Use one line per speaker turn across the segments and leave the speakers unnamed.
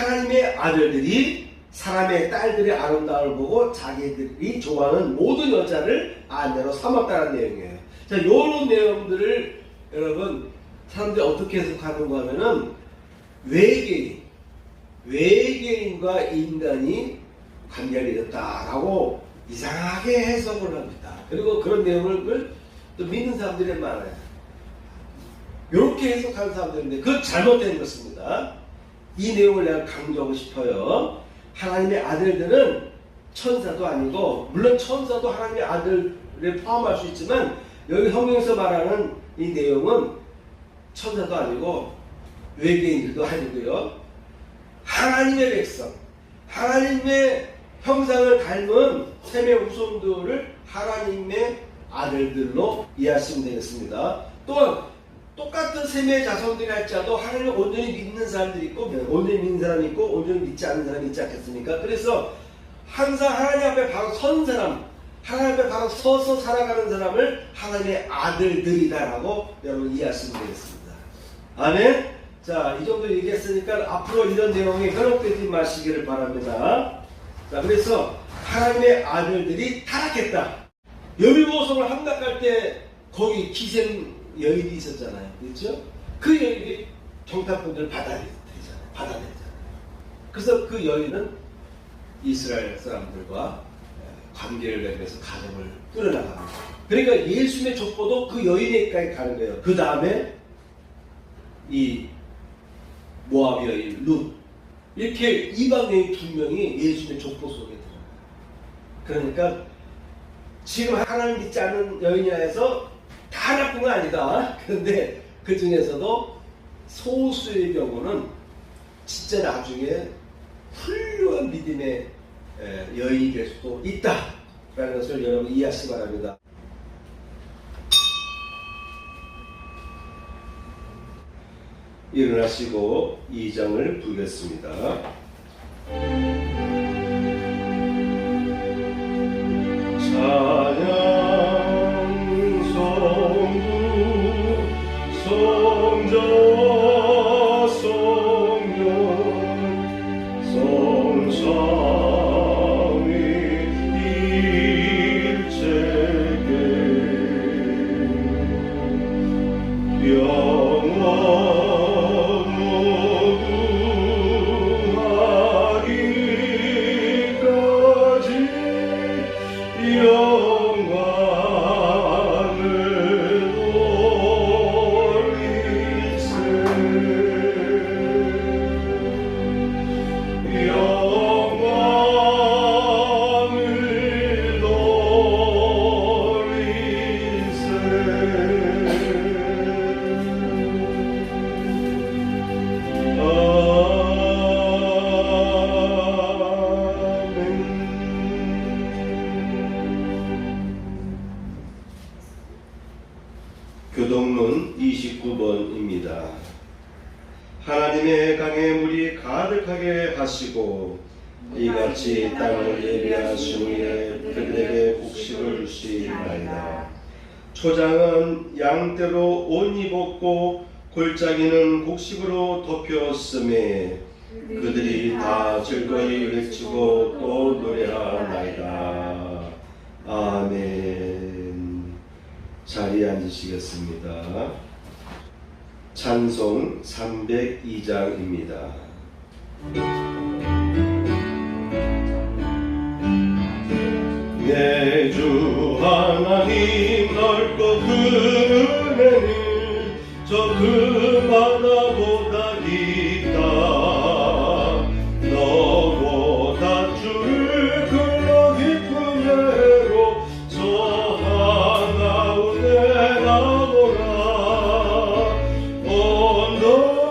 하나님의 아들들이 사람의 딸들의 아름다움을 보고 자기들이 좋아하는 모든 여자를 아내로 삼았다는 내용이에요. 자, 이런 내용들을 여러분 사람들이 어떻게 해석하는가 하면은 외계인과 인간이 관계를 맺었다라고 이상하게 해석을 합니다. 그리고 그런 내용을 또 믿는 사람들이 많아요. 이렇게 해석하는 사람들인데 그건 잘못된 것입니다. 이 내용을 내가 강조하고 싶어요. 하나님의 아들들은 천사도 아니고, 물론 천사도 하나님의 아들에 포함할 수 있지만 여기 성경에서 말하는 이 내용은 천사도 아니고 외계인들도 아니고요, 하나님의 백성, 하나님의 형상을 닮은 셈의 후손들을 하나님의 아들들로 이해하시면 되겠습니다. 또한 똑같은 셈의 자손들이 할지라도 하나님을 온전히 믿는 사람들이 있고, 온전히 믿는 사람이 있고, 온전히 믿지 않는 사람이 있지 않겠습니까? 그래서 항상 하나님 앞에 바로 선 사람, 하나님 앞에 바로 서서 살아가는 사람을 하나님의 아들들이다라고 여러분 이해하시면 되겠습니다. 아멘. 자, 이 정도 얘기했으니까 앞으로 이런 내용에 현혹되지 마시기를 바랍니다. 자, 그래서 하나님의 아들들이 타락했다. 여리고성을 함락할 때 거기 기생 여인이 있었잖아요. 그렇죠? 그 여인이 정탐꾼들을 받아내잖아요. 그래서 그 여인은 이스라엘 사람들과 관계를 맺으면서 가정을 꾸려나갑니다. 그러니까 예수님의 족보도 그 여인에게까지 가는 거예요. 그 다음에 이 모압 여인 룻, 이렇게 이방 여인 2명이 예수님의 족보 속에 들어가요. 그러니까 지금 하나님 믿지 않는 여인이라 해서 다 나쁜 건 아니다. 그런데 그 중에서도 소수의 경우는 진짜 나중에 훌륭한 믿음의 여인이 될 수도 있다라는 것을 여러분 이해하시기 바랍니다. 일어나시고 2장을 보겠습니다. 교동론 29번입니다. 하나님의 강에 물이 가득하게 하시고 이같이 땅을 예비하신 후에 그들에게 곡식을 주시나이다. 초장은 양떼로 옷 입었고 골짜기는 곡식으로 덮였음에 그들이 다 즐거이 외치고 또 노래하나이다. 아멘. 자리에 앉으시겠습니다. 찬송 302장입니다. 내 주 하나님 넓고 그 은혜는 저 그 바다보다 깊다. 너보다 주를 그러 깊은 애로 저 한가운데 나보라. 언덕을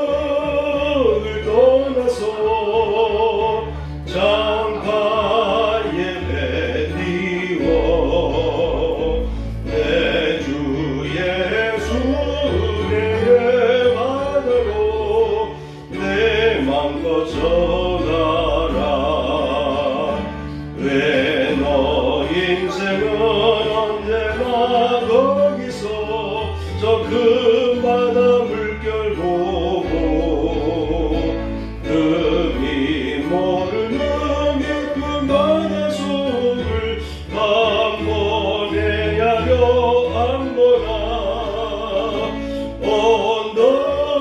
떠나서 창가에 뱉리워 내 주 예수 내 바다로 내 맘껏 전하라. 왜 너 인생은 언제나 거기서 저 큰 바다 물결 보고 그
모르는 깊은 바다 속을 한번에 야려 안보나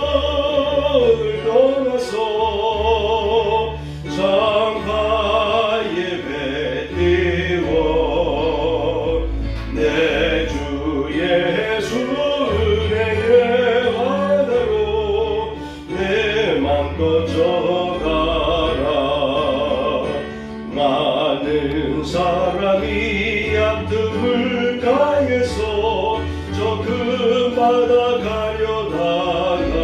언덕을 떠나서 창가에 배 띄워 내 주 예수의 바다로 내 맘껏 져가라. 많은 사람이 얕은 물가에서 저 큰 바다 가려다가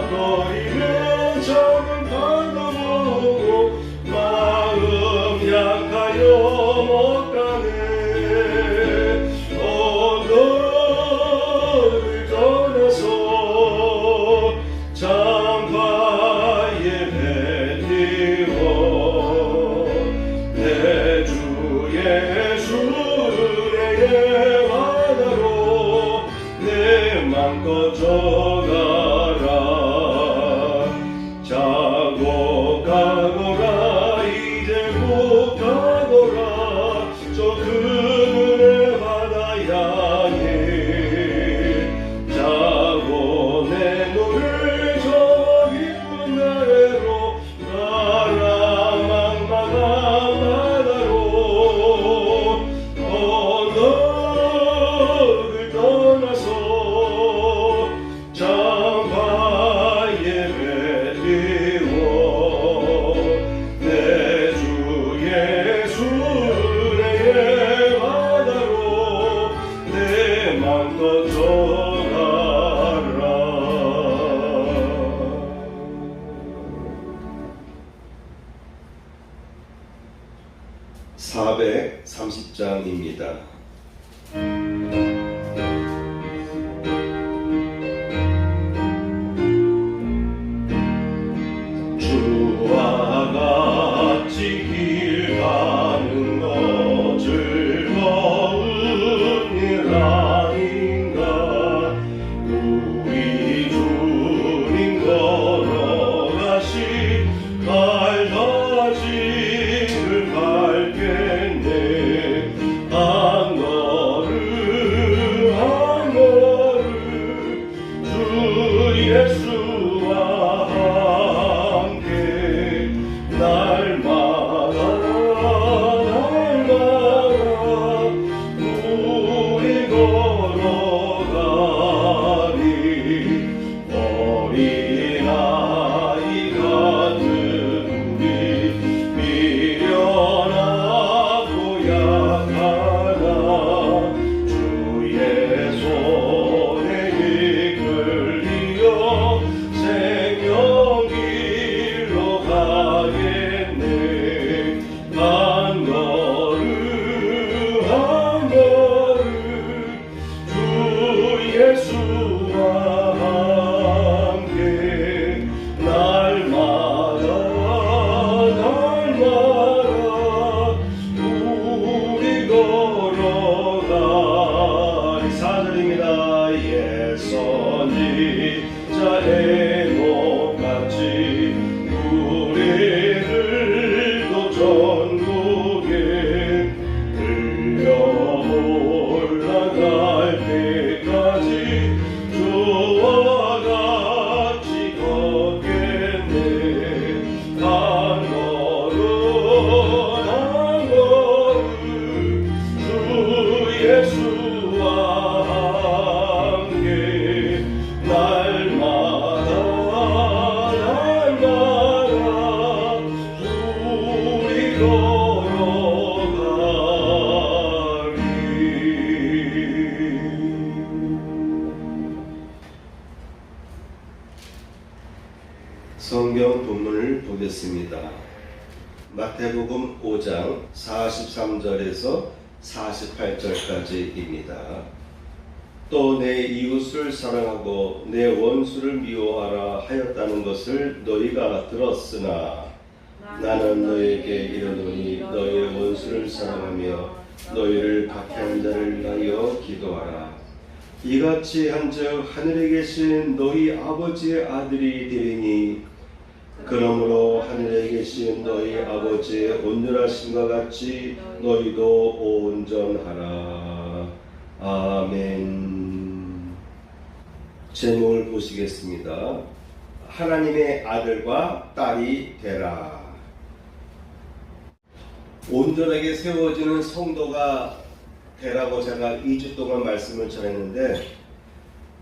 잘싸거리는 작은 바다 보고 마음 약하여 못 가네. 언덕을 떠나서 창가에 배 띄워 내 주 예수의 바다로 내 맘껏 져가라. 자고 가거라 이제 못 가거라 저 그늘의 바다 향해 자고 내 눈을 저 깊은 아래로 가라. 망망한 바다로 언덕을 떠나서 창가에 배 띄워 내 주 예수의 바다로 내 맘껏 져가라.
430장입니다.
주와 같이 길 가는 것 즐거운 일 아닌가. 우리 주님 걸어가시 갈가지를 밟겠네. 한 걸음 한 걸음 주 예수와 함께 날마다 우리 걸어가리. 어린아이 같은 우리 미련하고 약하나 주의 손에 이끌리어 생명길로 가겠네. 한 걸음 한 걸음 주 예수와 함께 날마다 우리 걸어가리. 4절입니다. 옛 선지자의 목같이 우리들도 전국에 들려 올라갈 때까지 주와 같이 걷겠네. 한 걸음 한 걸음 주 예수와 함께 날마다 우리 걸어가리.
성경 본문을 보겠습니다. 마태복음 5장 43절에서 48절까지입니다. 또 내 이웃을 사랑하고 내 원수를 미워하라 하였다는 것을 너희가 들었으나 나는 너희에게 이르노니 너희의 원수를 사랑하며 너희를 박해한 자를 위하여 기도하라. 이같이 한즉 하늘에 계신 너희 아버지의 아들이 되리니
그러므로 하늘에 계신 너희 아버지의 온전하심과 같이 너희도 온전하라. 아멘. 제목을 보시겠습니다. 하나님의 아들과 딸이 되라. 온전하게 세워지는 성도가 되라고 제가 2주 동안 말씀을 전했는데,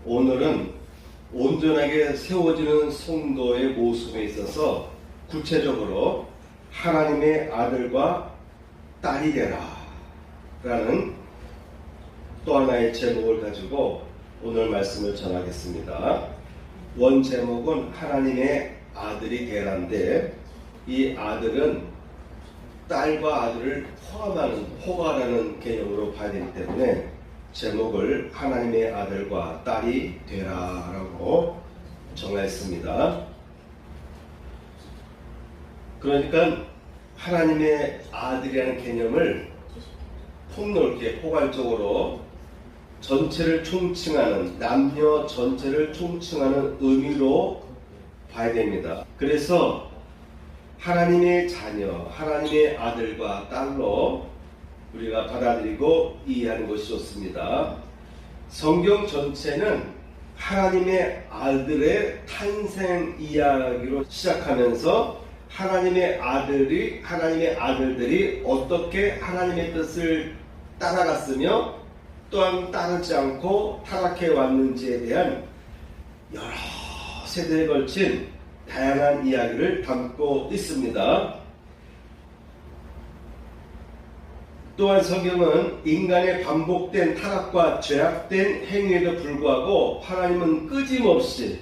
오늘은 온전하게 세워지는 성도의 모습에 있어서 구체적으로 하나님의 아들과 딸이 되라 라는 또 하나의 제목을 가지고 오늘 말씀을 전하겠습니다. 원 제목은 하나님의 아들이 되라인데, 이 아들은 딸과 아들을 포함하는 포괄하는 개념으로 봐야 되기 때문에 제목을 하나님의 아들과 딸이 되라라고 정했습니다. 그러니까 하나님의 아들이라는 개념을 폭넓게 포괄적으로 전체를 총칭하는, 남녀 전체를 총칭하는 의미로 봐야 됩니다. 그래서 하나님의 자녀, 하나님의 아들과 딸로 우리가 받아들이고 이해하는 것이 좋습니다. 성경 전체는 하나님의 아들의 탄생 이야기로 시작하면서 하나님의 아들들이 어떻게 하나님의 뜻을 따라갔으며 또한 따르지 않고 타락해 왔는지에 대한 여러 세대에 걸친 다양한 이야기를 담고 있습니다. 또한 성경은 인간의 반복된 타락과 죄악된 행위에도 불구하고 하나님은 끊임없이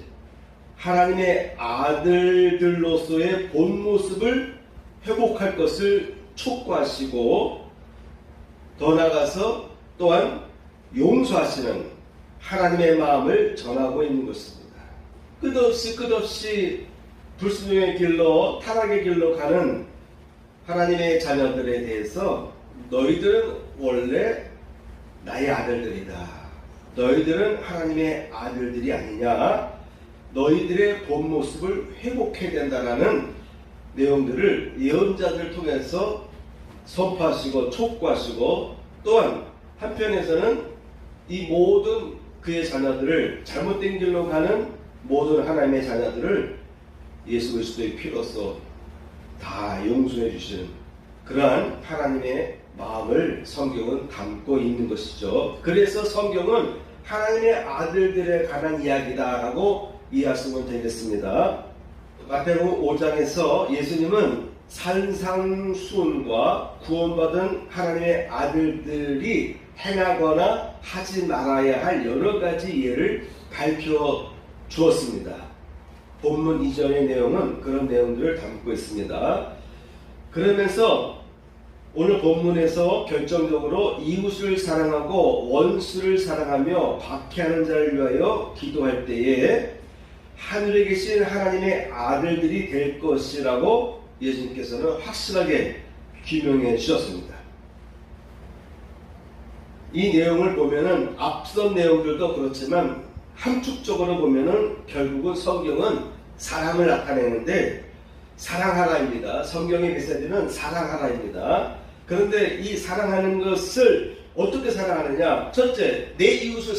하나님의 아들들로서의 본 모습을 회복할 것을 촉구하시고, 더 나아가서 또한 용서하시는 하나님의 마음을 전하고 있는 것입니다. 끝없이 불순종의 길로, 타락의 길로 가는 하나님의 자녀들에 대해서 너희들은 원래 나의 아들들이다. 너희들은 하나님의 아들들이 아니냐. 너희들의 본 모습을 회복해야 된다라는 내용들을 예언자들을 통해서 선포하시고 촉구하시고, 또한 한편에서는 이 모든 그의 자녀들을, 잘못된 길로 가는 모든 하나님의 자녀들을 예수 그리스도의 피로써 다 용서해 주시는 그러한 하나님의 마음을 성경은 담고 있는 것이죠. 그래서 성경은 하나님의 아들들에 관한 이야기다라고 이해하시면 되겠습니다. 마태복음 5장에서 예수님은 산상수훈과 구원받은 하나님의 아들들이 행하거나 하지 말아야 할 여러 가지 예를 밝혀 주었습니다. 본문 이전의 내용은 그런 내용들을 담고 있습니다. 그러면서 오늘 본문에서 결정적으로 이웃을 사랑하고 원수를 사랑하며 박해하는 자를 위하여 기도할 때에 하늘에 계신 하나님의 아들들이 될 것이라고 예수님께서는 확실하게 규명해 주셨습니다. 이 내용을 보면은 앞선 내용들도 그렇지만 함축적으로 보면은 결국은 성경은 사랑을 나타내는데, 사랑하라입니다. 성경의 메시지는 사랑하라입니다. 그런데 이 사랑하는 것을 어떻게 사랑하느냐? 첫째, 내 이웃을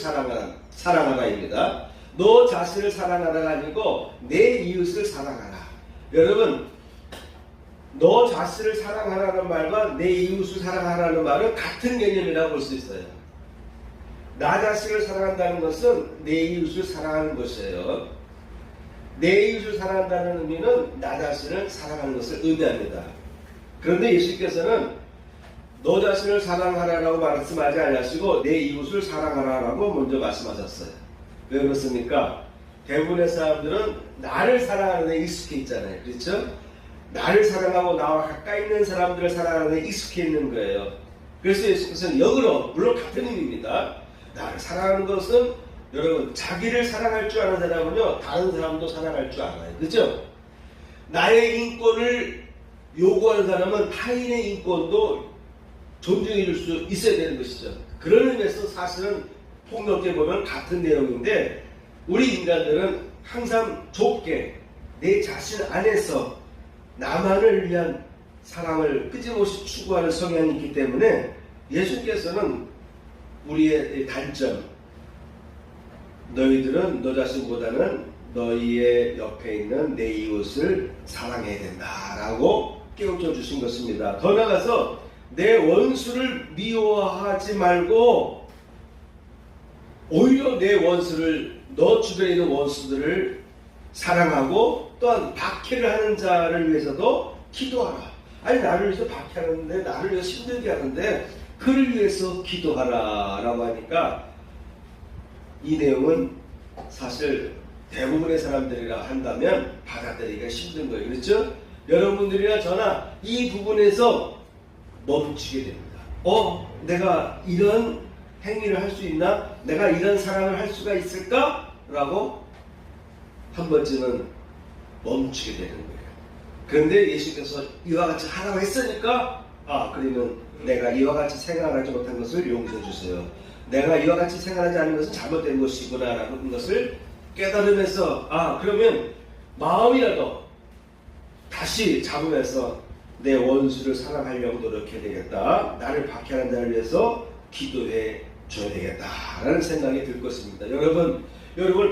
사랑하라입니다. 너 자신을 사랑하라가 아니고 내 이웃을 사랑하라. 여러분, 너 자신을 사랑하라는 말과 내 이웃을 사랑하라는 말은 같은 개념이라고 볼 수 있어요. 나 자신을 사랑한다는 것은 내 이웃을 사랑하는 것이에요. 내 이웃을 사랑한다는 의미는 나 자신을 사랑하는 것을 의미합니다. 그런데 예수께서는 너 자신을 사랑하라라고 말씀하지 않으시고 내 이웃을 사랑하라라고 먼저 말씀하셨어요. 왜 그렇습니까? 대부분의 사람들은 나를 사랑하는 데 익숙해 있잖아요. 그렇죠? 나를 사랑하고 나와 가까이 있는 사람들을 사랑하는 데 익숙해 있는 거예요. 그래서 예수께서는 역으로, 물론 같은 의미입니다. 나를 사랑하는 것은 여러분, 자기를 사랑할 줄 아는 사람은요, 다른 사람도 사랑할 줄 알아요. 그렇죠? 나의 인권을 요구하는 사람은 타인의 인권도 존중해 줄 수 있어야 되는 것이죠. 그런 의미에서 사실은 폭넓게 보면 같은 내용인데, 우리 인간들은 항상 좁게 내 자신 안에서 나만을 위한 사랑을 끊임없이 추구하는 성향이 있기 때문에 예수님께서는 우리의 단점, 너희들은 너 자신보다는 너희의 옆에 있는 내 이웃을 사랑해야 된다라고 깨우쳐 주신 것입니다. 더 나아가서 내 원수를 미워하지 말고 오히려 내 원수를, 너 주변에 있는 원수들을 사랑하고 또한 박해를 하는 자를 위해서도 기도하라. 아니 나를 위해서 박해하는데, 나를 위해서 힘들게 하는데 그를 위해서 기도하라 라고 하니까 이 내용은 사실 대부분의 사람들이라 한다면 받아들이기가 힘든 거예요. 그렇죠? 여러분들이나 저나 이 부분에서 멈추게 됩니다. 내가 이런 행위를 할 수 있나? 내가 이런 사랑을 할 수가 있을까? 라고 한 번쯤은 멈추게 되는 거예요. 그런데 예수께서 이와 같이 하라고 했으니까 그러면 내가 이와 같이 생각하지 못한 것을 용서해 주세요. 내가 이와 같이 생각하지 않은 것은 잘못된 것이구나 라는 것을 깨달으면서 그러면 마음이라도 다시 잡으면서 내 원수를 사랑하려고 노력해야 되겠다. 나를 박해하는 자를 위해서 기도해 줘야 되겠다라는 생각이 들 것입니다. 여러분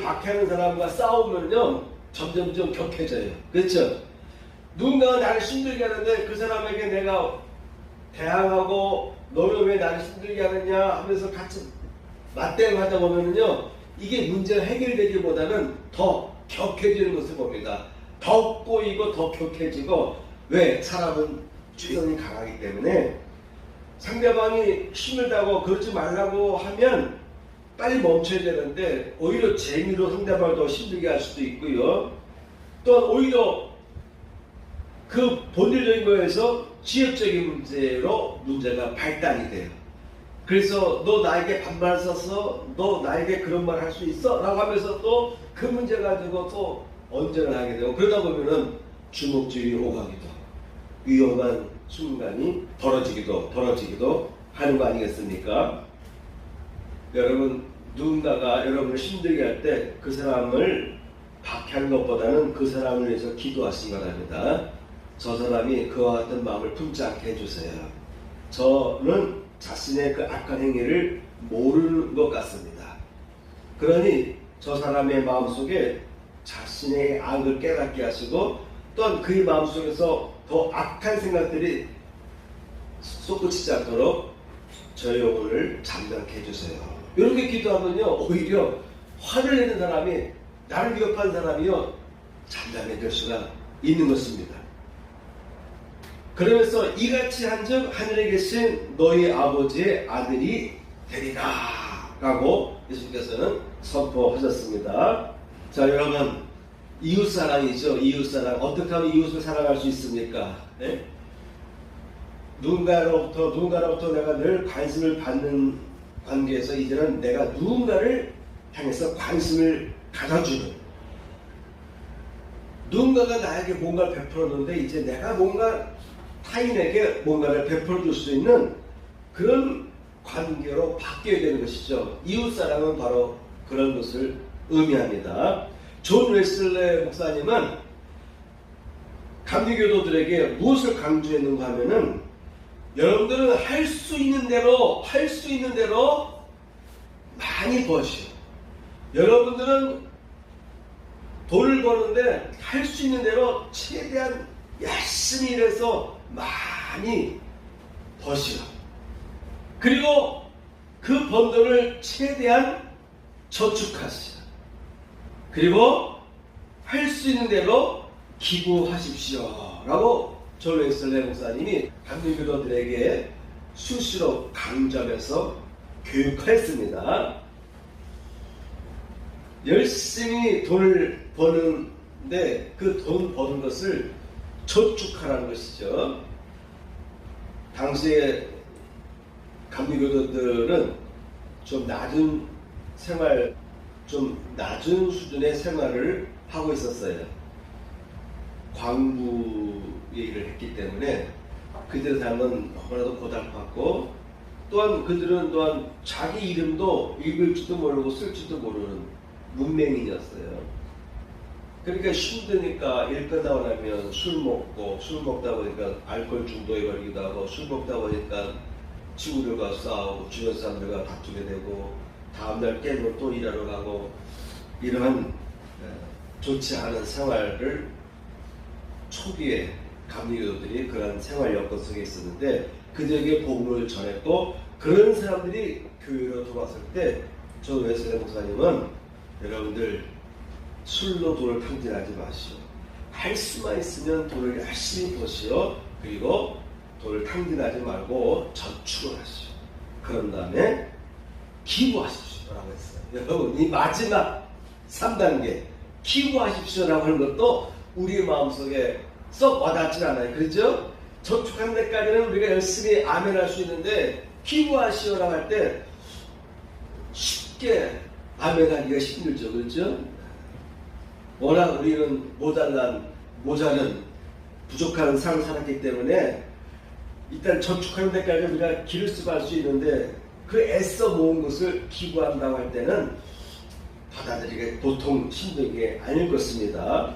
박해하는 사람과 싸우면요 점점점 격해져요. 그렇죠? 누군가가 나를 힘들게 하는데 그 사람에게 내가 대항하고 너는 왜 나를 힘들게 하느냐 하면서 같이 맞대응하다 보면요 이게 문제가 해결되기보다는 더 격해지는 것을 봅니다. 더 꼬이고 더 격해지고, 왜? 사람은 죄성이 강하기 때문에 상대방이 힘들다고 그러지 말라고 하면 빨리 멈춰야 되는데 오히려 재미로 상대방을 더 힘들게 할 수도 있고요. 또 오히려 그 본질적인 거에서 지역적인 문제로 문제가 발단이 돼요. 그래서 너 나에게 반발해서 너 나에게 그런 말 할 수 있어? 라고 하면서 또 그 문제 가지고 또 언쟁을 하게 되고, 그러다 보면은 주먹질이 오가기도 위험한 순간이 벌어지기도 하는 거 아니겠습니까? 여러분, 누군가가 여러분을 힘들게 할 때 그 사람을 박해하는 것보다는 그 사람을 위해서 기도하시기 바랍니다. 저 사람이 그와 같은 마음을 품지 않게 해주세요. 저는 자신의 그 악한 행위를 모르는 것 같습니다. 그러니 저 사람의 마음속에 자신의 악을 깨닫게 하시고, 또한 그의 마음속에서 더 악한 생각들이 솟구치지 않도록 저 영혼을 잠잠케 해주세요. 이렇게 기도하면요 오히려 화를 내는 사람이, 나를 위협하는 사람이요 잠잠해질 수가 있는 것입니다. 그러면서 이같이 한즉 하늘에 계신 너희 아버지의 아들이 되리라 라고 예수님께서는 선포하셨습니다. 자, 여러분, 이웃사랑이죠. 이웃사랑. 어떻게 하면 이웃을 사랑할 수 있습니까? 네? 누군가로부터 내가 늘 관심을 받는 관계에서 이제는 내가 누군가를 향해서 관심을 가져주는, 누군가가 나에게 뭔가를 베풀었는데 이제 내가 뭔가 타인에게 뭔가를 베풀어 줄 수 있는 그런 관계로 바뀌어야 되는 것이죠. 이웃사랑은 바로 그런 것을 의미합니다. 존 웨슬레 목사님은 감리교도들에게 무엇을 강조했는가 하면은, 여러분들은 할 수 있는 대로 많이 버시오. 여러분들은 돈을 버는데 할 수 있는 대로 최대한 열심히 일해서 많이 버시라. 그리고 그 번 돈을 최대한 저축하시라. 그리고 할 수 있는 대로 기부하십시오 라고 존 웨슬레 목사님이 감리교도들에게 수시로 강조하면서 교육했습니다. 열심히 돈을 버는데 그 돈 버는 것을 저축하라는 것이죠. 당시에 감리교도들은 좀 낮은 수준의 생활을 하고 있었어요. 광부의 일을 했기 때문에 그들의 삶은 너무나도 고달팠고, 또한 그들은 또한 자기 이름도 읽을 줄도 모르고 쓸 줄도 모르는 문맹인이었어요.
그러니까 힘드니까 일 끝나고 나면 술 먹고 술 먹다 보니까 알코올 중독에 걸리기도 하고 술 먹다 보니까 친구들과 싸우고 주변 사람들과 다투게 되고 다음날 깨면 또 일하러 가고 이러한 좋지 않은 생활을 초기에 감리교도들이 그런 생활 여건 속에 있었는데 그들에게 복음을 전했고 그런 사람들이 교회로 돌아왔을 때 저 웨슬레 목사님은 여러분들 술로 돈을 탕진하지 마시오. 할 수만 있으면 돈을 열심히 버시오. 그리고 돈을 탕진하지 말고 저축을 하시오. 그런 다음에 기부하십시오 라고 했어요. 여러분 이 마지막 3단계 기부하십시오라고 하는 것도 우리의 마음속에 썩 와닿지 않아요. 그렇죠? 저축하는 데까지는 우리가 열심히 아멘할 수 있는데 기부하시오라고 할 때 쉽게 아멘하기가 힘들죠. 그렇죠? 워낙 우리는 모자는 부족한 삶을 살았기 때문에 일단 저축하는 데까지 우리가 길을 수할 수 있는데 그 애써 모은 것을 기부한다고 할 때는 받아들이기 보통 힘든 게 아닐 것입니다.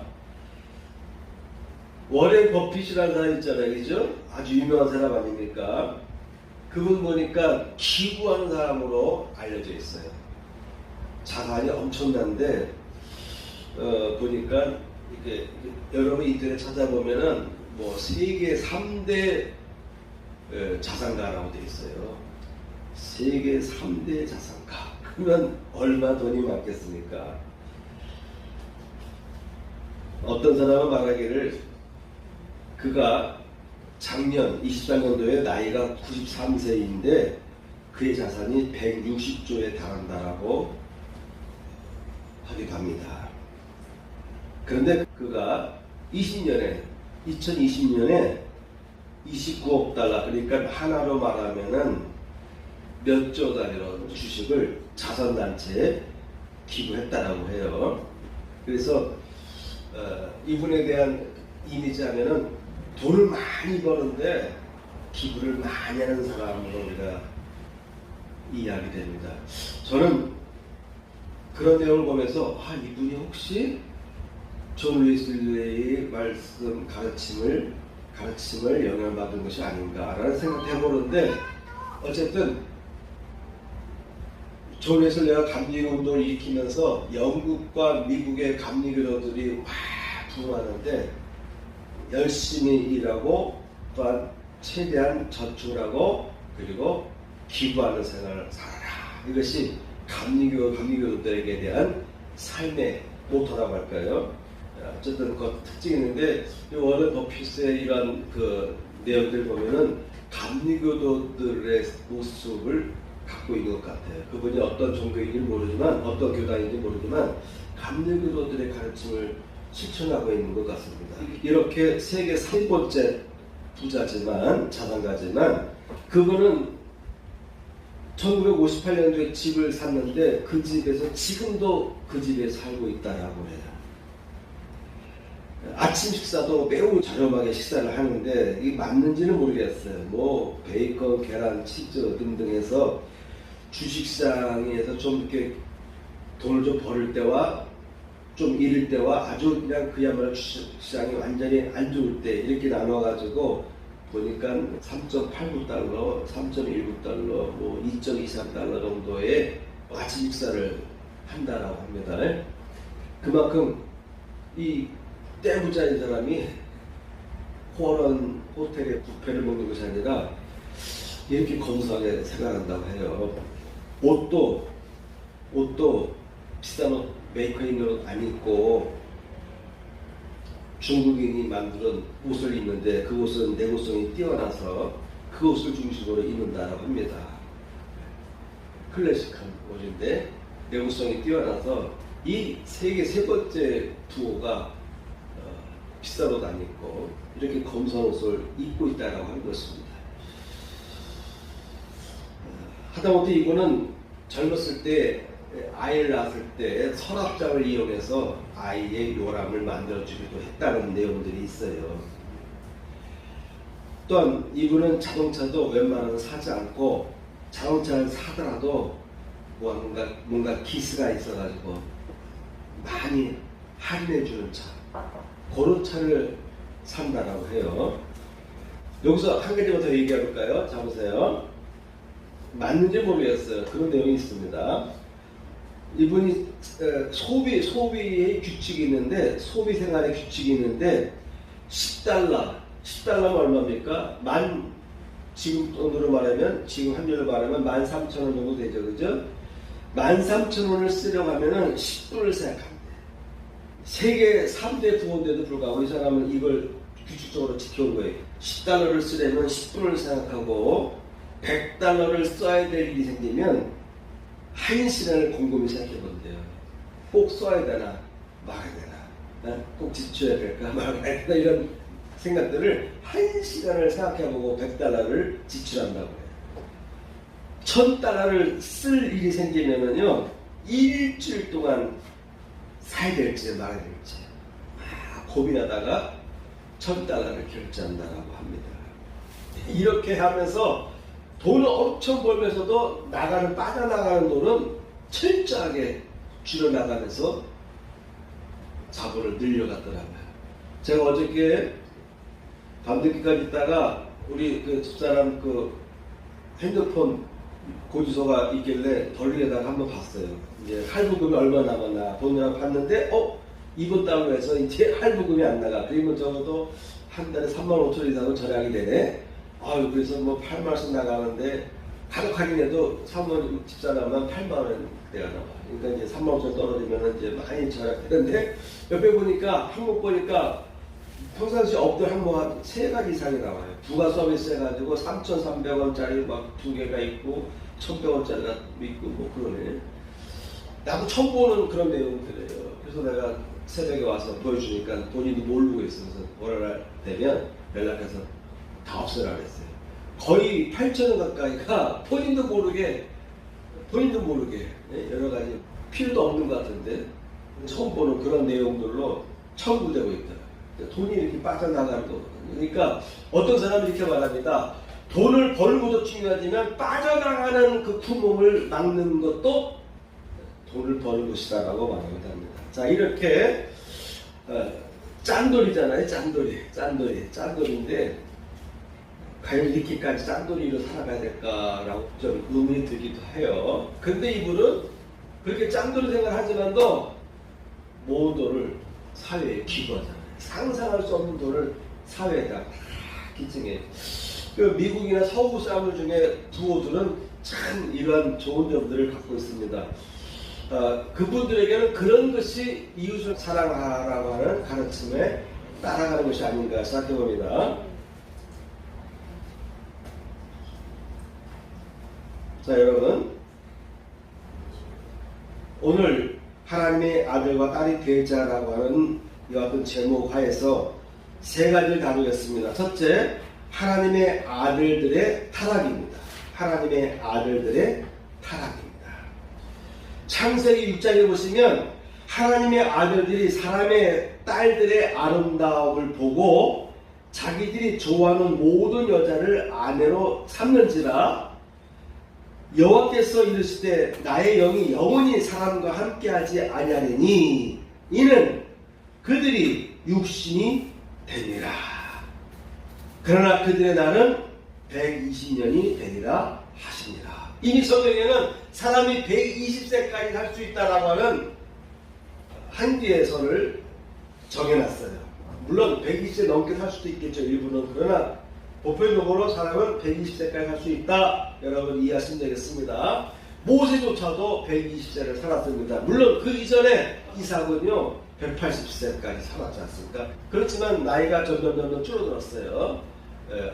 워렌 버핏이라는 사람 있잖아요. 그죠? 아주 유명한 사람 아닙니까? 그분 보니까 기부하는 사람으로 알려져 있어요. 자산이 엄청난데 보니까 이게 여러분 인터넷 찾아보면은 뭐 세계 3대 자산가라고 돼 있어요. 세계 3대 자산가. 그러면 얼마 돈이 많겠습니까? 어떤 사람은 말하기를 그가 작년 23년도에 나이가 93세인데 그의 자산이 160조에 달한다라고 하기도 합니다. 그런데 그가 2020년에 29억 달러, 그러니까 하나로 말하면은 몇 조 단위로 주식을 자선단체에 기부했다라고 해요. 그래서 이분에 대한 이미지 하면은 돈을 많이 버는데 기부를 많이 하는 사람으로 우리가 이해하게 됩니다. 저는 그런 내용을 보면서 이분이 혹시 존 웨슬레이의 말씀 가르침을 영향받은 것이 아닌가라는 생각을 해보는데 어쨌든 존 웨슬레이가 감리운동을 일으키면서 영국과 미국의 감리교도들이 막 부흥하는데 열심히 일하고 또한 최대한 저축을 하고 그리고 기부하는 생활을 살아라. 이것이 감리교도들에게 대한 삶의 모토라고 할까요? 어쨌든 그 특징이 있는데 워렌 버핏의 이런 그 내용들 보면은 감리교도들의 모습을 갖고 있는 것 같아요. 그분이 어떤 종교인지 모르지만 어떤 교단인지 모르지만 감리교도들의 가르침을 실천하고 있는 것 같습니다. 이렇게 세계 3번째 부자지만 자산가지만 그분은 1958년도에 집을 샀는데 그 집에서 지금도 그 집에 살고 있다라고 해요. 아침 식사도 매우 저렴하게 식사를 하는데 이게 맞는지는 모르겠어요. 뭐 베이컨, 계란, 치즈 등등해서 주식시장에서 좀 이렇게 돈을 좀 벌을 때와 좀 잃을 때와 아주 그냥 그야말로 주식시장이 완전히 안 좋을 때 이렇게 나눠가지고 보니까 3.89달러, 3.19달러, 뭐 2.23달러 정도의 아침 식사를 한다라고 합니다. 그만큼 이 떼부자인 사람이 호런 호텔에 뷔페를 먹는 것이 아니라 이렇게 검소하게 생각한다고 해요. 옷도 비싼 옷, 메이커 있는 옷 안 입고 중국인이 만든 옷을 입는데 그 옷은 내구성이 뛰어나서 그 옷을 중심으로 입는다라고 합니다. 클래식한 옷인데 내구성이 뛰어나서 이 세계 세 번째 부호가 비싼 옷 안 입고 이렇게 검소한 옷을 입고 있다라고 하는 것입니다. 하다못해 이분은 젊었을 때 아이를 낳았을 때 서랍장을 이용해서 아이의 요람을 만들어주기도 했다는 내용들이 있어요. 또한 이분은 자동차도 웬만하면 사지 않고 자동차를 사더라도 뭔가 기스가 있어가지고 많이
할인해주는 차, 그런 차를 산다라고 해요. 여기서 한 가지만 더 얘기해 볼까요? 자, 보세요. 맞는지 모르겠어요. 그런 내용이 있습니다. 이분이 소비의 규칙이 있는데, 소비 생활의 규칙이 있는데, 10달러면 얼마입니까? 지금 돈으로 말하면, 지금 환율로 말하면 13,000원 정도 되죠. 그죠? 13,000원을 쓰려고 하면은 10불을 생각합니다. 세계 3대 부호인데도 불구하고 이 사람은 이걸 규칙적으로 지켜온 거예요. 10달러를 쓰려면 10불을 생각하고 100달러를 써야 될 일이 생기면 1시간을 곰곰이 생각해 본대요. 꼭 써야 되나 말아야 되나, 꼭 지쳐야 될까 말아야 되나, 이런 생각들을 1시간을 생각해보고 100달러를 지출한다고 해요. 1000달러를 쓸 일이 생기면은요, 일주일 동안 사야 될지 말아야 될지 고민하다가 1000달러를 결제한다라고 합니다. 이렇게 하면서 돈을 엄청 벌면서도 빠져나가는 돈은 철저하게 줄여나가면서 자본을 늘려갔더라고요. 제가 어저께 밤늦게까지 있다가 우리 그 집사람 그 핸드폰 고지서가 있길래 돌리려다가 한번 봤어요. 이제 할부금이 얼마 남았나 보느라고 봤는데, 이번 달로 해서 이제 할부금이 안 나가. 그러면 적어도 한 달에 35,000원 이상은 절약이 되네. 그래서 뭐 8만원씩 나가는데, 가족 할인해도 사모님 집사람만 8만원 내가 나와. 그러니까 이제 35,000원 떨어지면 이제 많이 절약되는데, 옆에 보니까, 항목 보니까, 평상시 없던 항목 한 3가지 이상이 나와요. 부가 서비스 해가지고 3,300원짜리 막 2개가 있고, 1,100원짜리가 있고, 뭐 그러네. 나도 처음 보는 그런 내용들이에요. 그래서 내가 새벽에 와서 보여주니까 본인이 모르고 있어서 뭐라 되면 연락해서 다 없애라 그랬어요. 거의 8,000원 가까이가 본인도 모르게 여러 가지 필요도 없는 것 같은데 처음 보는 그런 내용들로 청구되고 있더라고요. 돈이 이렇게 빠져나가는 거거든요. 그러니까 어떤 사람이 이렇게 말합니다. 돈을 벌고도 중요하지만 빠져나가는 그 구멍을 막는 것도 돈을 버는 것이다라고 말하기도 합니다. 자, 이렇게 짠돌이잖아요. 짠돌인데 과연 이렇게까지 짠돌이로 살아가야 될까라고 좀 의문이 들기도 해요. 근데 이분은 그렇게 짠돌이 생활하지만도 모든 돈을 사회에 기부하잖아요. 상상할 수 없는 돈을 사회에다 기증해. 그 미국이나 서구 사람들 중에 부호들은 참 이러한 좋은 점들을 갖고 있습니다. 그분들에게는 그런 것이 이웃을 사랑하라고 하는 가르침에 따라가는 것이 아닌가 생각해봅니다. 자, 여러분, 오늘 하나님의 아들과 딸이 되자라고 하는 이와 같은 제목 하에서 3가지를 다루겠습니다. 첫째, 하나님의 아들들의 타락입니다. 하나님의 아들들의 타락입니다. 창세기 6장에 보시면 하나님의 아들들이 사람의 딸들의 아름다움을 보고 자기들이 좋아하는 모든 여자를 아내로 삼는지라 여호와께서 이르시되 나의 영이 영원히 사람과 함께하지 아니하리니 이는 그들이 육신이 되니라. 그러나 그들의 날은 120년이 되리라 하시니라. 이미 성경에는 사람이 120세까지 살 수 있다라고 하는 한계선을 정해놨어요. 물론 120세 넘게 살 수도 있겠죠, 일부는. 그러나 보편적으로 사람은 120세까지 살 수 있다. 여러분 이해하시면 되겠습니다. 모세조차도 120세를 살았습니다. 물론 그 이전에 이삭은요 180세까지 살았지 않습니까? 그렇지만 나이가 점점 줄어들었어요.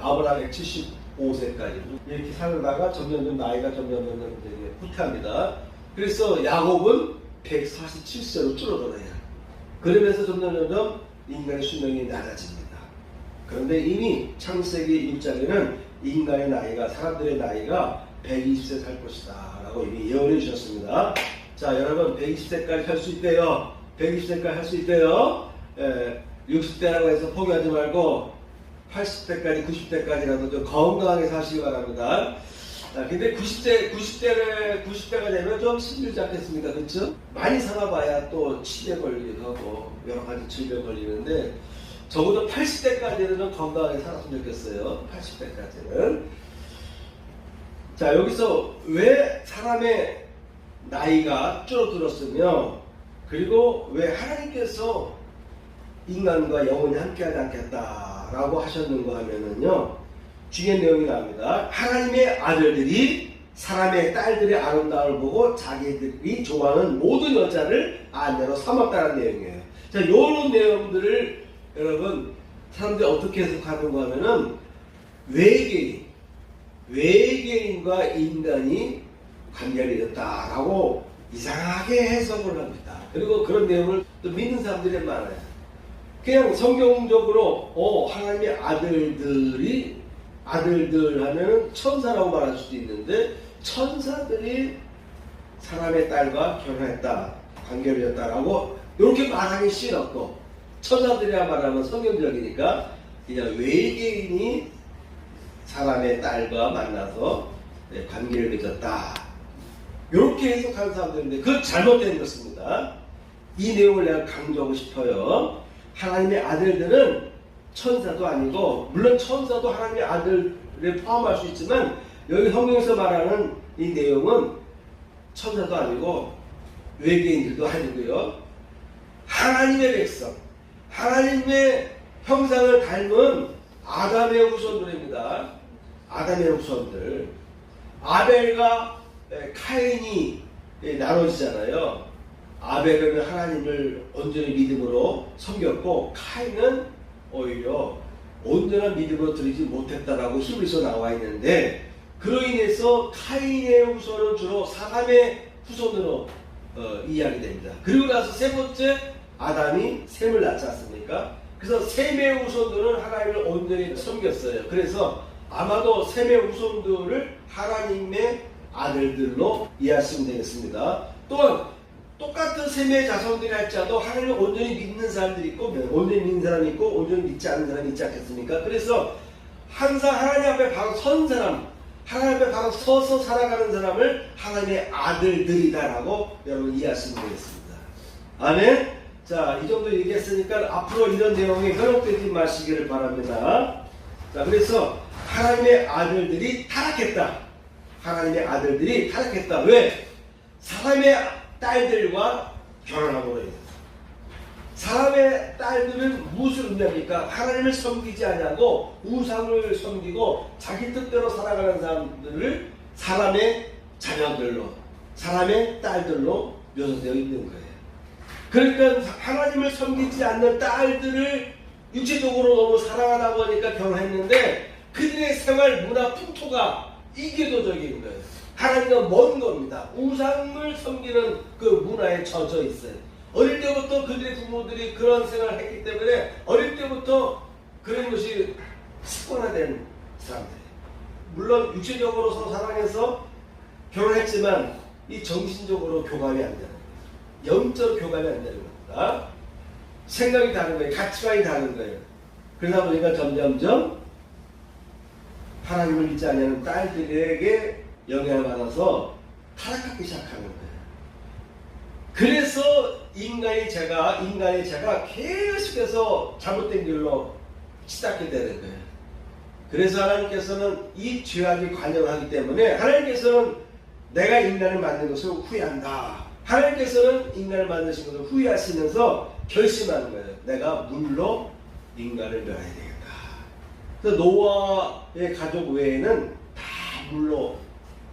아브라함 175세까지 이렇게 살다가 점점 나이가 점점 후퇴합니다. 그래서 야곱은 147세로 줄어들어요. 그러면서 점점 인간의 수명이 낮아집니다. 그런데 이미 창세기 6장에는 인간의 나이가, 사람들의 나이가 120세 살 것이다 라고 이미 예언해 주셨습니다. 자, 여러분 120세까지 살 수 있대요. 120세까지 할 수 있대요. 60대라고 해서 포기하지 말고 80대까지 90대까지라도 좀 건강하게 사시기 바랍니다.
근데 90대가 되면 좀 힘들지 않겠습니까? 그렇죠? 많이 살아봐야 또 치매 걸리기도 하고 여러 가지 질병 걸리는데 적어도 80대까지는 건강하게 살았으면 좋겠어요. 80대까지는. 자, 여기서 왜 사람의 나이가 줄어들었으며 그리고 왜 하나님께서 인간과 영원히 함께하지 않겠다라고 하셨는가 하면은요, 중요한 내용이 나옵니다. 하나님의 아들들이 사람의 딸들의 아름다움을 보고 자기들이 좋아하는 모든 여자를 아내로 삼았다는 내용이에요. 자, 이런 내용들을 여러분 사람들이 어떻게 해석하는가 하면은 외계인과 인간이 관계를 맺었다라고 이상하게 해석을 합니다. 그리고 그런 내용을 또 믿는 사람들이 많아요. 그냥 성경적으로 하나님의 아들들 하면 천사라고 말할 수도 있는데 천사들이 사람의 딸과 결혼했다, 관계를 맺었다라고 이렇게 말하기 싫었고, 천사들이라 말하면 성경적이니까 그냥 외계인이 사람의 딸과 만나서 관계를 맺었다, 이렇게 해석하는 사람들인데 그건 잘못된 것입니다. 이 내용을 내가 강조하고 싶어요. 하나님의 아들들은 천사도 아니고, 물론 천사도 하나님의 아들에 포함할 수 있지만 여기 성경에서 말하는 이 내용은 천사도 아니고 외계인들도 아니고요, 하나님의 백성, 하나님의 형상을 닮은 아담의 후손들입니다. 아담의 후손들. 아벨과 카인이 나눠지잖아요. 아벨은 하나님을 온전히 믿음으로 섬겼고 카인은 오히려 온전한 믿음으로 드리지 못했다라고 히브리서 나와 있는데, 그로 인해서 카인의 후손은 주로 사람의 후손으로 이야기됩니다. 그리고 나서 세 번째 아담이 셈을 낳지 않습니까? 그래서 셈의 후손들은 하나님을 온전히 섬겼어요. 그래서 아마도 셈의 후손들을 하나님의 아들들로 이해하시면 되겠습니다. 또한 똑같은 셈의 자손들이 할지라도 하나님을 온전히 믿는 사람들이 있고 온전히 믿는 사람이 있고 온전히 믿지 않는 사람이 있지 않겠습니까? 그래서 항상 하나님 앞에 바로 선 사람, 하나님 앞에 바로 서서 살아가는 사람을 하나님의 아들들이다라고 여러분 이해하시면 되겠습니다. 아멘. 자, 이 정도 얘기했으니까 앞으로 이런 내용이 현혹되지 마시기를 바랍니다. 자, 그래서 하나님의 아들들이 타락했다. 하나님의 아들들이 타락했다. 왜? 사람의 딸들과 결혼함으로 인해서. 사람의 딸들은 무엇을 의미합니까? 하나님을 섬기지 않냐고 우상을 섬기고 자기 뜻대로 살아가는 사람들을 사람의 자녀들로, 사람의 딸들로 묘사되어 있는 거예요. 그러니까 하나님을 섬기지 않는 딸들을 육체적으로 너무 사랑하다 보니까 결혼했는데 그들의 생활 문화 풍토가 이교도적인 거예요. 하나님과 먼 겁니다. 우상을 섬기는 그 문화에 젖어 있어요. 어릴 때부터 그들의 부모들이 그런 생활을 했기 때문에 어릴 때부터 그런 것이 습관화된 사람들이에요. 물론 육체적으로 서로 사랑해서 결혼했지만 이 정신적으로 교감이 안 되는 거예요. 영적으로 교감이 안 되는 겁니다. 생각이 다른 거예요. 가치관이 다른 거예요. 그러다 보니까 점점점 하나님을 믿지 않는 딸들에게 영향을 받아서 타락하기 시작하는 거예요. 그래서 인간의 죄가 계속해서 잘못된 길로 치닫게 되는 거예요. 그래서 하나님께서는 이 죄악이 관영하기 때문에 하나님께서는 내가 인간을 만든 것을 후회한다. 하나님께서는 인간을 만드신 것을 후회하시면서 결심하는 거예요. 내가 물로 인간을 멸해야 되겠다. 그래서 노아의 가족 외에는 다 물로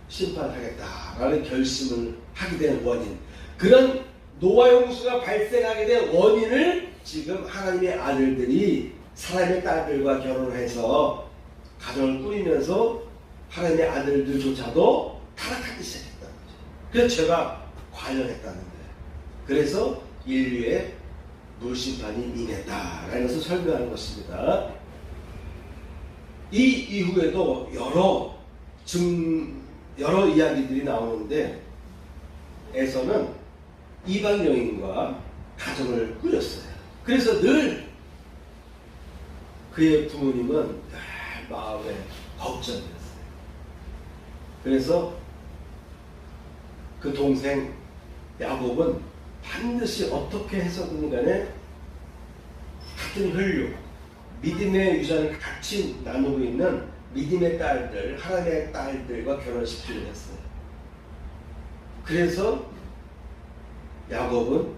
심판하겠다라는 결심을 하게 된 원인, 그런 노아 홍수가 발생하게 된 원인을 지금 하나님의 아들들이 사람의 딸들과 결혼해서 가정을 꾸리면서 하나님의 아들들조차도 타락하기 시작했다는 거죠. 그래서 죄가 관영했다는 거예요. 그래서 인류의 물심판이 임했다라는 것을 설명하는 것입니다. 이 이후에도 여러 이야기들이 나오는데 에서는 이방 여인과 가정을 꾸렸어요. 그래서 늘 그의 부모님은 늘 마음에 걱정이었어요. 그래서 그 동생 야곱은 반드시 어떻게 해서든 간에 같은 혈육, 믿음의 유산을 같이 나누고 있는 믿음의 딸들, 하나님의 딸들과 결혼시키려고 했어요. 그래서 야곱은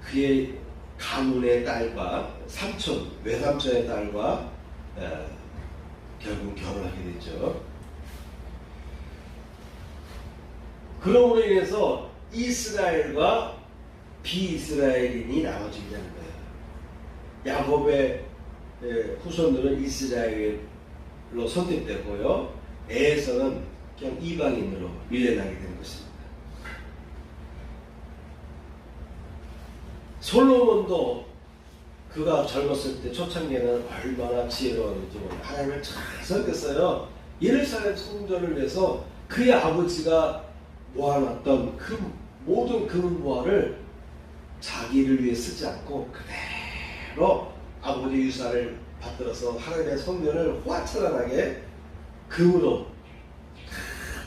그의 가문의 딸과 삼촌, 외삼촌의 딸과 결국 결혼하게 되죠. 그러므로 인해서 이스라엘과 비이스라엘인이 나눠진다는 거예요. 야곱의 후손들은 이스라엘로 선택되고요. 에서는 그냥 이방인으로 밀려나게 되는 것입니다. 솔로몬도 그가 젊었을 때 초창기에는 얼마나 지혜로웠는지 하나님을 잘 섬겼어요. 예루살렘 성전을 위해서 그의 아버지가 모아놨던 그 모든 금은보화를 자기를 위해 쓰지 않고 그대로 아버지 유산을 받들어서 하나님의 성전을 화창하게 금으로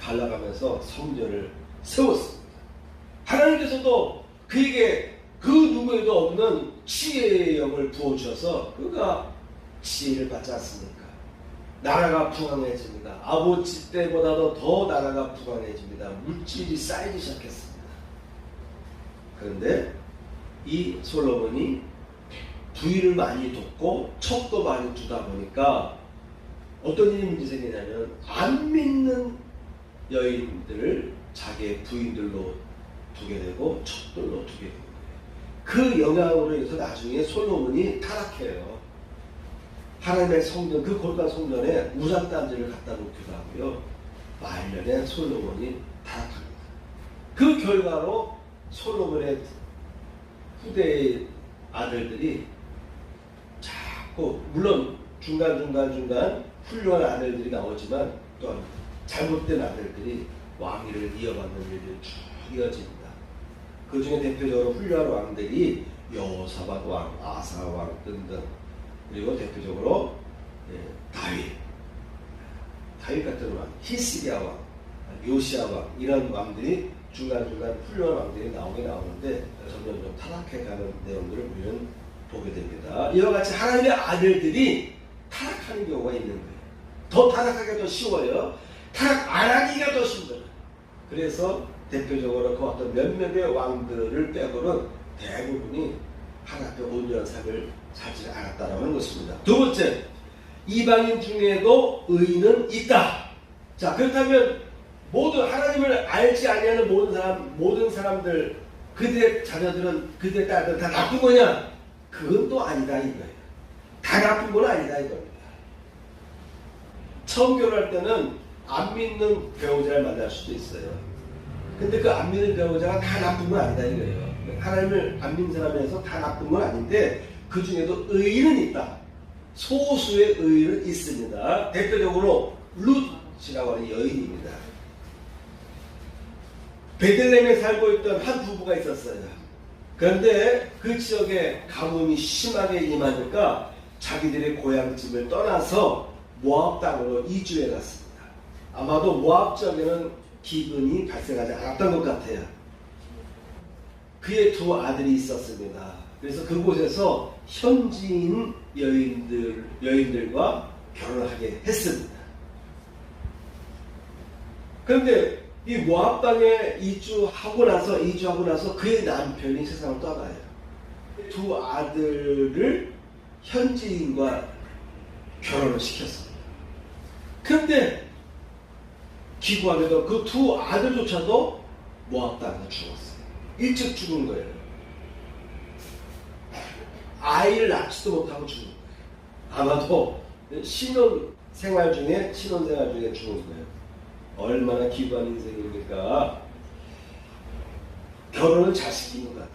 발라가면서 성전을 세웠습니다. 하나님께서도 그에게 그 누구에도 없는 지혜의 영을 부어주셔서 그가 지혜를 받지 않습니까? 나라가 부강해집니다. 아버지 때보다도 더 나라가 부강해집니다. 물질이 쌓이기 시작했습니다. 그런데 이 솔로몬이 부인을 많이 뒀고 척도 많이 두다 보니까 어떤 일이 문제 생기냐면 안 믿는 여인들을 자기의 부인들로 두게 되고 척들로 두게 되고 그 영향으로 인해서 나중에 솔로몬이 타락해요. 하나님의 성전, 그 거룩한 성전에 우상단지를 갖다 놓기도 하고요. 말년에 솔로몬이 타락합니다. 그 결과로 솔로몬의 후대의 아들들이 자꾸 물론 중간 훌륭한 아들들이 나오지만 또 잘못된 아들들이 왕위를 이어받는 일들이 쭉 이어집니다. 그 중에 대표적으로 훌륭한 왕들이 여호사밧 왕, 아사 왕 등등 그리고 대표적으로 다윗 같은 왕, 히스기야 왕, 요시야 왕 이런 왕들이 중간중간 훌륭한 왕들이 나오는데 점점 타락해가는 내용들을 우리는 보게 됩니다. 이와 같이 하나님의 아들들이 타락하는 경우가 있는 거예요. 더 타락하기가 더 쉬워요. 타락 안 하기가 더 힘들어요. 그래서 대표적으로 그 어떤 몇몇의 왕들을 빼고는 대부분이 하나님 앞에 온전한 삶을 살지 않았다는 것입니다. 두 번째, 이방인 중에도 의인은 있다. 자, 그렇다면 모든 하나님을 알지 아니하는 모든 사람들, 그들의 자녀들은, 그들의 딸들은 다 나쁜 거냐? 그건 또 아니다 이거예요. 다 나쁜 건 아니다 이겁니다. 처음 결혼할 때는 안 믿는 배우자를 만날 수도 있어요. 근데 그 안 믿는 배우자가 다 나쁜 건 아니다 이거예요. 하나님을 안 믿는 사람에서 다 나쁜 건 아닌데 그 중에도 의인은 있다. 소수의 의인은 있습니다. 대표적으로 룻이라고 하는 여인입니다. 베들레헴에 살고 있던 한 부부가 있었어요. 그런데 그 지역에 가뭄이 심하게 임하니까 자기들의 고향집을 떠나서 모압 땅으로 이주해 갔습니다. 아마도 모압 지역에는 기근이 발생하지 않았던 것 같아요. 그의 두 아들이 있었습니다. 그래서 그곳에서 현지인 여인들과 결혼하게 했습니다. 그런데 이 모압 땅에 이주하고 나서 그의 남편이 세상을 떠나요. 두 아들을 현지인과 결혼을 시켰습니다. 그런데 기구하게도 그 두 아들조차도 모압 땅에서 죽었어요. 일찍 죽은 거예요. 아이를 낳지도 못하고 죽은 거예요. 아마도 신혼생활 중에 죽은 거예요. 얼마나 기구한 인생입니까? 결혼은 잘 시킨 것 같아요.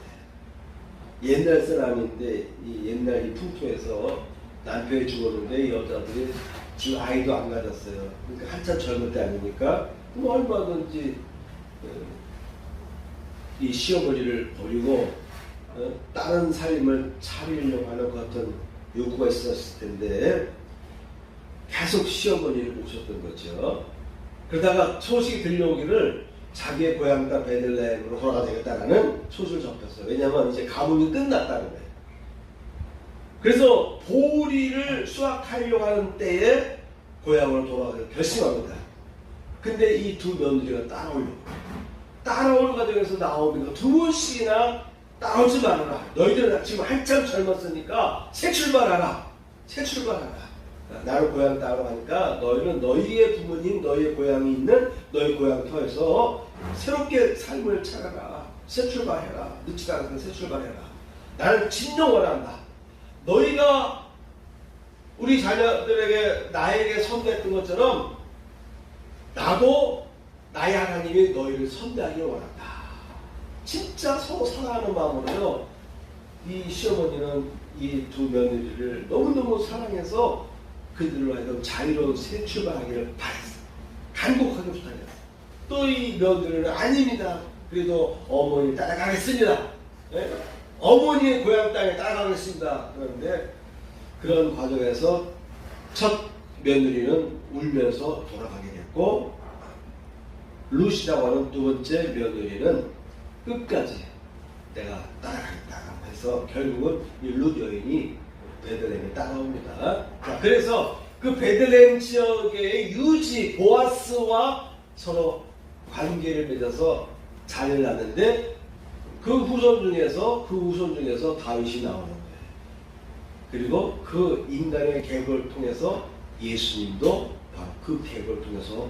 옛날 사람인데 이 옛날 이 풍토에서 남편이 죽었는데 여자들이 지금 아이도 안 가졌어요. 그러니까 한참 젊을 때 아니니까 뭐 얼마든지 이 시어머니를 버리고 다른 삶을 차리려고 하는 것 같은 요구가 있었을 텐데 계속 시어머니를 모셨던 거죠.
그러다가 소식이 들려오기를 자기의 고향 땅 베들레헴으로 돌아가야 되겠다라는 소식을 접했어요. 왜냐하면 이제 가뭄이 끝났다는 거예요. 그래서 보리를 수확하려고 하는 때에 고향으로 돌아가기로 결심합니다. 근데 이 두 며느리가 따라오는 과정에서 나오면서 두 번씩이나 따오지 말아라. 너희들은 지금 한참 젊었으니까 새 출발하라. 나를 고향 따로 가니까 너희는 너희의 부모님, 너희의 고향이 있는 너희 고향터에서 새롭게 삶을 찾아라. 새 출발해라. 늦지 않아서 새 출발해라. 나는 진정 원한다. 너희가 우리 자녀들에게 나에게 선대했던 것처럼 나도 나의 하나님이 너희를 선대하기를 원한다. 진짜 서로 사랑하는 마음으로요. 이 시어머니는 이 두 며느리를 너무너무 사랑해서 그들로 하여금 자유로운 새 출발하기를 바랬어. 간곡하게 부탁했어. 또 이 며느리는 아닙니다. 그래도 어머니 따라가겠습니다. 네? 어머니의 고향 땅에 따라가겠습니다. 그런데 그런 과정에서 첫 며느리는 울면서 돌아가게 됐고, 룻이라고 하는 두 번째 며느리는 끝까지 내가 따라가겠다고 해서 결국은 이 룻 여인이 베들레헴에 따라옵니다. 자, 그래서 그 베들레헴 지역의 유지 보아스와 서로 관계를 맺어서 자녀를 낳는데 그 후손 중에서 다윗이 나오는 거예요. 그리고 그 인간의 계보를 통해서 예수님도 바로 그 계보를 통해서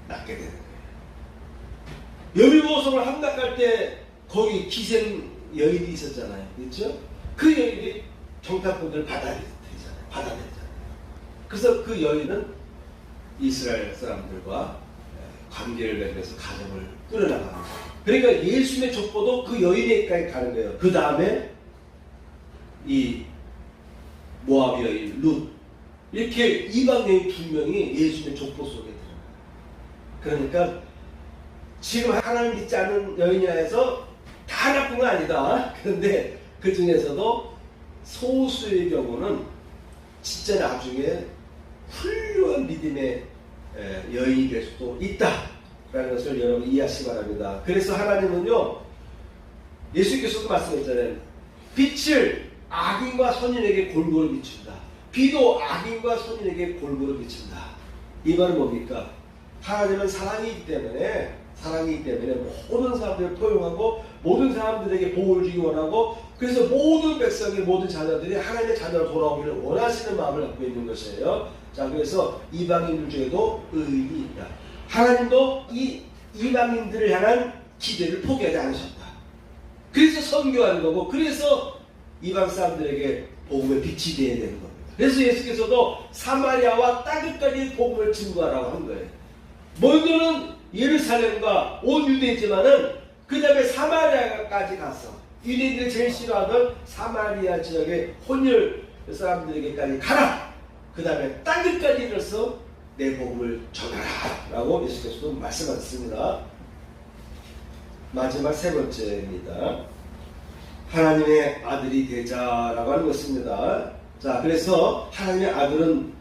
낳게 되는 거예요. 여리고성을 함락할 때 거기 기생 여인이 있었잖아요. 그렇죠? 그 여인이 정탐꾼들을 받아들이잖아요. 그래서 그 여인은 이스라엘 사람들과 관계를 맺으면서 가정을 꾸려나가는 거예요. 그러니까 예수님의 족보도 그 여인에까지 가는 거예요. 그 다음에 이 모압 여인 룻, 이렇게 이방 여인 두 명이 예수님의 족보 속에 들어가요. 그러니까 지금 하나님 믿지 않는 여인이라 해서 다 나쁜 건 아니다. 그런데 그 중에서도 소수의 경우는 진짜 나중에 훌륭한 믿음의 여인이 될 수도 있다라는 것을 여러분 이해하시기 바랍니다. 그래서 하나님은요, 예수께서도 말씀했잖아요. 빛을 악인과 선인에게 골고루 비춘다. 비도 악인과 선인에게 골고루 비춘다. 이 말은 뭡니까? 하나님은 사랑이기 때문에 모든 사람들을 포용하고 모든 사람들에게 복을 주기 원하고, 그래서 모든 백성의 모든 자녀들이 하나님의 자녀로 돌아오기를 원하시는 마음을 갖고 있는 것이에요. 자, 그래서 이방인들 중에도 의인이 있다. 하나님도 이 이방인들을 향한 기대를 포기하지 않으셨다. 그래서 선교하는 거고, 그래서 이방 사람들에게 복음의 빛이 되어야 되는 겁니다. 그래서 예수께서도 사마리아와 땅끝까지 복음을 증거하라고 한 거예요. 먼저는 예루살렘과 온 유대지만은 그 다음에 사마리아까지 갔어. 유대인들이 제일 싫어하던 사마리아 지역의 혼혈 사람들에게까지 가라. 그 다음에 땅끝까지 이르러서 내 복음을 전하라 라고 예수께서도 말씀하셨습니다. 마지막 세 번째입니다. 하나님의 아들이 되자라고 하는 것입니다. 자, 그래서 하나님의 아들은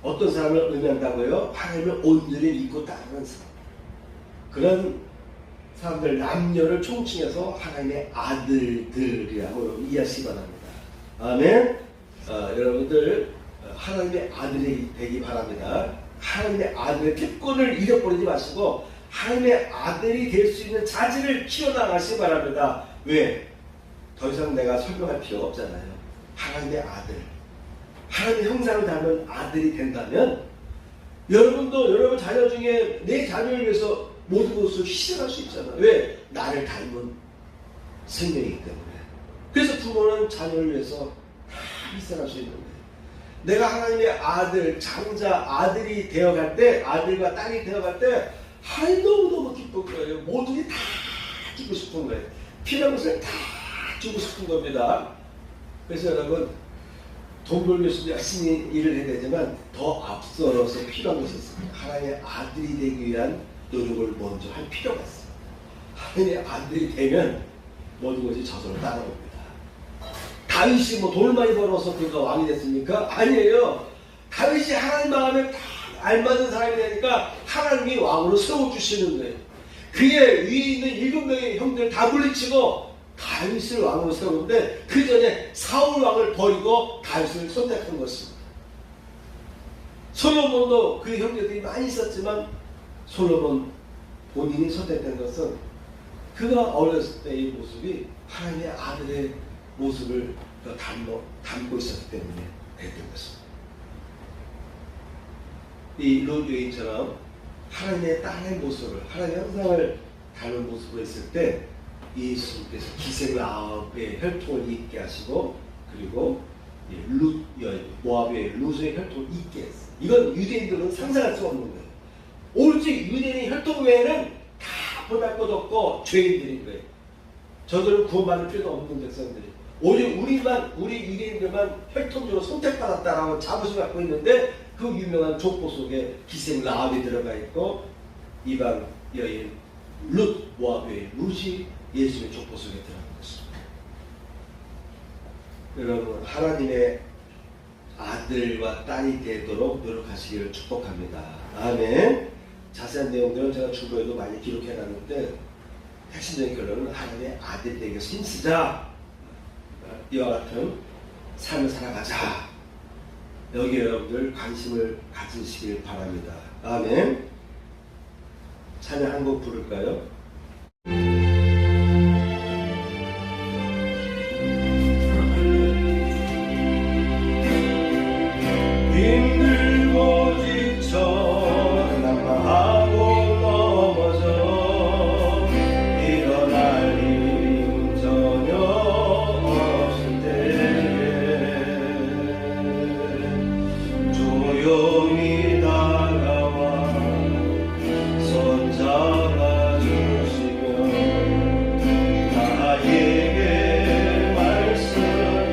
어떤 사람을 의미한다고요? 하나님을 온전히 믿고 따르는 사람. 그런 사람들, 남녀를 총칭해서 하나님의 아들들이라고 이해하시기 바랍니다. 아멘. 여러분들 하나님의 아들이 되기 바랍니다. 하나님의 아들의 특권을 잃어버리지 마시고 하나님의 아들이 될 수 있는 자질을 키워나가시기 바랍니다. 왜? 더 이상 내가 설명할 필요가 없잖아요. 하나님의 아들, 하나님의 형상을 닮은 아들이 된다면 여러분도 여러분 자녀 중에 내 자녀를 위해서 모든 것을 희생할 수 있잖아요. 왜? 나를 닮은 생명이기 때문에. 그래서 부모는 자녀를 위해서 다 희생할 수 있는 거예요. 내가 하나님의 아들, 장자, 아들이 되어갈 때, 아들과 딸이 되어갈 때 하나님 너무너무 기쁠 거예요. 모두들이 다 주고 싶은 거예요. 필요한 것을 다 주고 싶은 겁니다. 그래서 여러분, 돈 벌기 위해서 열심히 일을 해야 되지만 더 앞서서 필요한 것이 있습니다. 하나님의 아들이 되기 위한 노력을 먼저 할 필요가 있습니다. 하나님의 아들이 되면 모든 것이 저절로 따라옵니다. 다윗이 뭐 돈을 많이 벌어서 그가 왕이 됐습니까? 아니에요. 다윗이 하나님 마음에 다
알맞은 사람이 되니까 하나님이 왕으로 세워주시는 거예요. 그의 위에 있는 7명의 형들을 다 물리치고 다윗을 왕으로 세우는데 그 전에 사울 왕을 버리고 다윗을 선택한 것입니다. 솔로몬도 그 형제들이 많이 있었지만 솔로몬 본인이 선택된 것은 그가 어렸을 때의 모습이 하나님의 아들의 모습을 담고 있었기 때문에 됐던 것입니다. 이 롯 여인처럼 하나님의 딸의 모습을, 하나님의 형상을 닮은 모습으로 있을 때 예수님께서 기생라합의 혈통을 잇게 하시고 그리고 룻 여인, 모압의 룻의 혈통을 잇게 했어요. 이건 유대인들은 상상할 수 없는 거예요. 오로지 유대인의 혈통 외에는 다 보잘 것 없고 죄인들인 거예요. 저들은 구원받을 필요도 없는 백성들이. 오직 우리 유대인들만 혈통적으로 선택받았다라고 자부심 갖고 있는데 그 유명한 족보 속에 기생 라합이 들어가 있고 이방 여인 룻, 모압의 룻이 예수의 족보 속에 들어간 것입니다. 여러분, 하나님의 아들과 딸이 되도록 노력하시기를 축복합니다. 아멘. 자세한 내용들은 제가 주보에도 많이 기록해놨는데 핵심적인 결론은 하나님의 아들 되기 위해서 힘쓰자. 이와 같은 삶을 살아가자. 여기에 여러분들 관심을 가지시길 바랍니다. 아멘. 찬양 한 곡 부를까요? 힘들고 지쳐 낙마하고 넘어져 일어날 힘 전혀 없을 때에 조용히 다가와 손 잡아주시며 나에게 말씀하시네.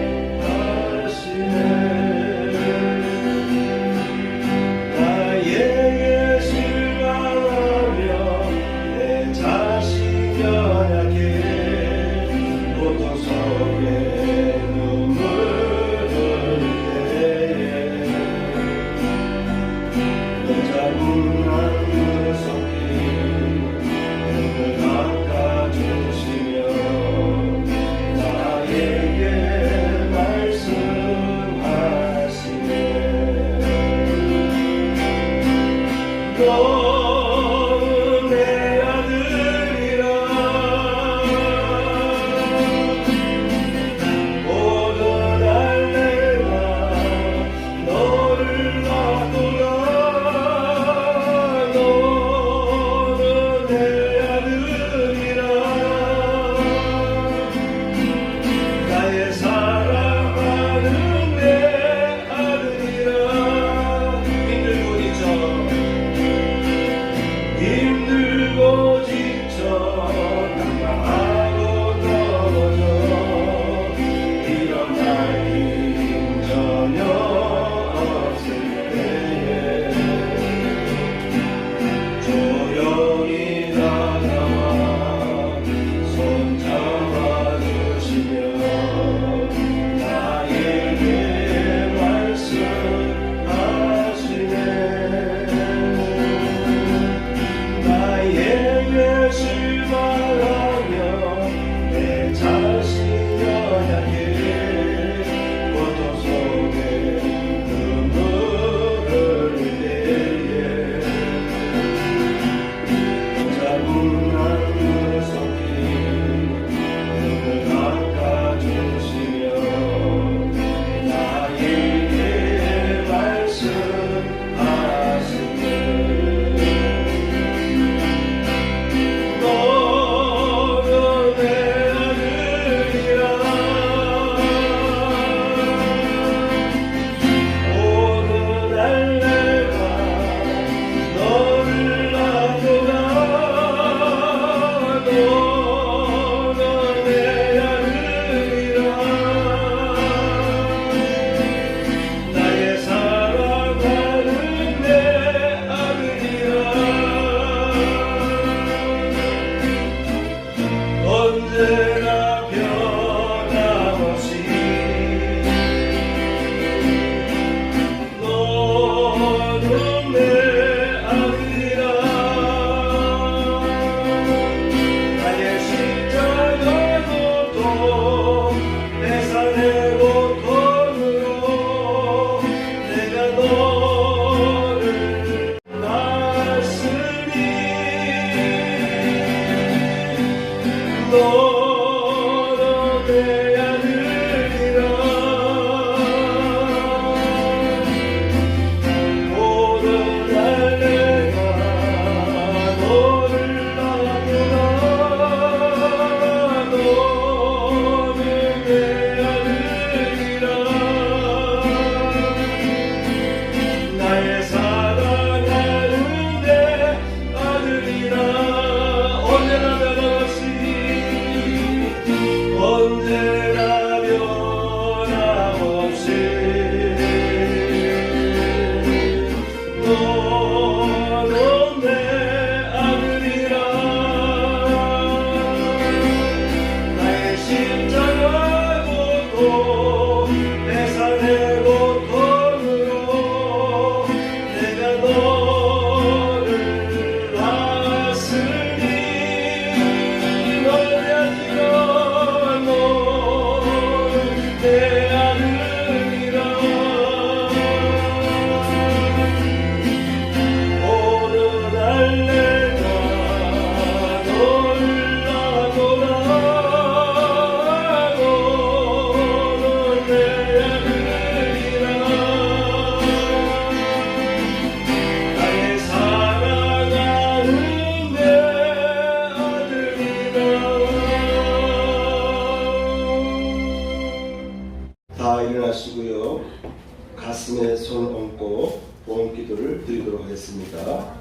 손을 얹고 보험 기도를 드리도록 하겠습니다.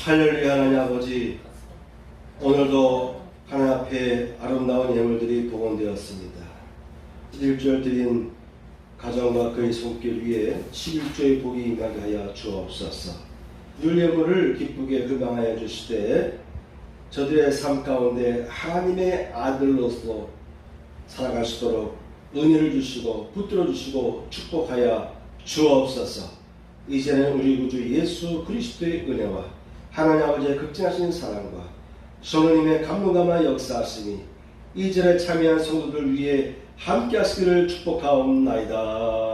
할렐루야. 하나님 아버지, 오늘도 하나님 앞에 아름다운 예물들이 복원되었습니다. 1절 드린 가정과 그의 손길 위에 11조의 복이 임하게 하여 주옵소서. 율예물을 기쁘게 금방하여 주시되 저들의 삶 가운데 하나님의 아들로서 살아갈 수 있도록 은혜를 주시고 붙들어 주시고 축복하여 주옵소서. 이제는 우리 구주 예수 그리스도의 은혜와 하나님 아버지의 극진하신 사랑과 성령님의 감동감화 역사하심이 이전에 참여한 성도들 위해 함께 하시기를 축복하옵나이다.